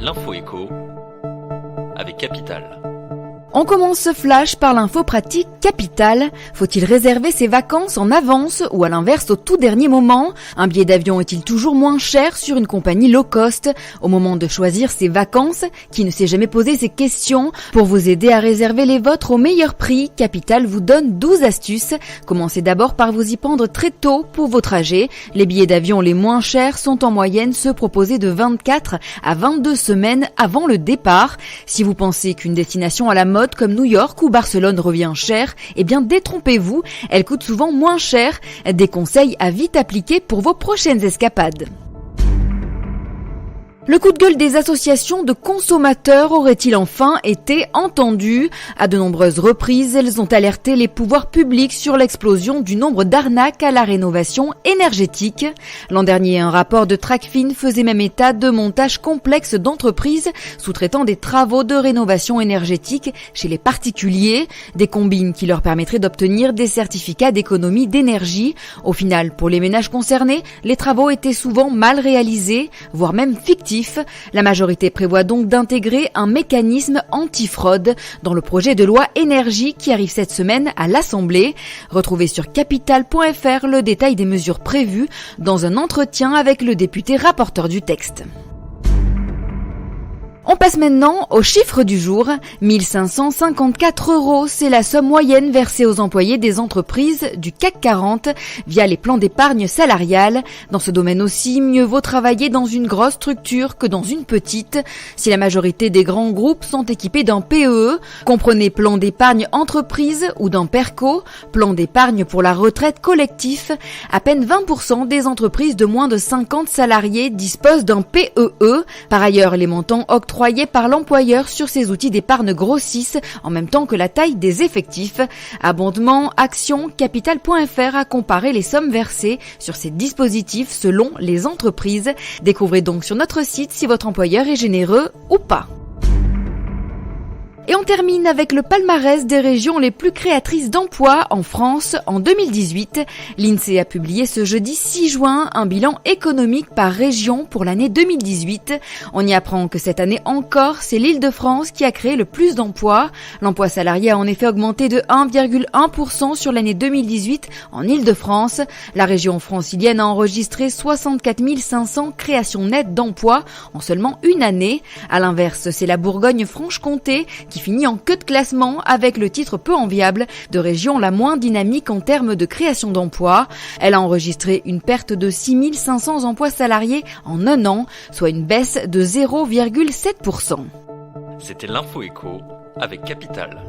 L'info éco avec Capital. On commence ce flash par l'info pratique Capital. Faut-il réserver ses vacances en avance ou à l'inverse au tout dernier moment? Un billet d'avion est-il toujours moins cher sur une compagnie low cost? Au moment de choisir ses vacances, qui ne s'est jamais posé ces questions? Pour vous aider à réserver les vôtres au meilleur prix, Capital vous donne 12 astuces. Commencez d'abord par vous y prendre très tôt pour vos trajets. Les billets d'avion les moins chers sont en moyenne ceux proposés de 24 à 22 semaines avant le départ. Si vous pensez qu'une destination à la mode comme New York ou Barcelone revient cher, eh bien détrompez-vous, elle coûte souvent moins cher. Des conseils à vite appliquer pour vos prochaines escapades. Le coup de gueule des associations de consommateurs aurait-il enfin été entendu? À de nombreuses reprises, elles ont alerté les pouvoirs publics sur l'explosion du nombre d'arnaques à la rénovation énergétique. L'an dernier, un rapport de Tracfin faisait même état de montages complexes d'entreprises sous-traitant des travaux de rénovation énergétique chez les particuliers, des combines qui leur permettraient d'obtenir des certificats d'économie d'énergie. Au final, pour les ménages concernés, les travaux étaient souvent mal réalisés, voire même fictifs. La majorité prévoit donc d'intégrer un mécanisme anti-fraude dans le projet de loi énergie qui arrive cette semaine à l'Assemblée. Retrouvez sur capital.fr le détail des mesures prévues dans un entretien avec le député rapporteur du texte. On passe maintenant aux chiffres du jour. 1 554 €, c'est la somme moyenne versée aux employés des entreprises du CAC 40 via les plans d'épargne salariale. Dans ce domaine aussi, mieux vaut travailler dans une grosse structure que dans une petite. Si la majorité des grands groupes sont équipés d'un PEE, comprenez plan d'épargne entreprise ou d'un PERCO, plan d'épargne pour la retraite collectif, à peine 20% des entreprises de moins de 50 salariés disposent d'un PEE. Par ailleurs, les montants octroyés par l'employeur sur ces outils d'épargne grossissent en même temps que la taille des effectifs. Abondement, Action, Capital.fr a comparé les sommes versées sur ces dispositifs selon les entreprises. Découvrez donc sur notre site si votre employeur est généreux ou pas. Et on termine avec le palmarès des régions les plus créatrices d'emplois en France en 2018. L'INSEE a publié ce jeudi 6 juin un bilan économique par région pour l'année 2018. On y apprend que cette année encore, c'est l'Île-de-France qui a créé le plus d'emplois. L'emploi salarié a en effet augmenté de 1,1% sur l'année 2018 en Île-de-France. La région francilienne a enregistré 64 500 créations nettes d'emplois en seulement une année. À l'inverse, c'est la Bourgogne-Franche-Comté qui finit en queue de classement avec le titre peu enviable de région la moins dynamique en termes de création d'emplois. Elle a enregistré une perte de 6 500 emplois salariés en un an, soit une baisse de 0,7%. C'était l'info éco avec Capital.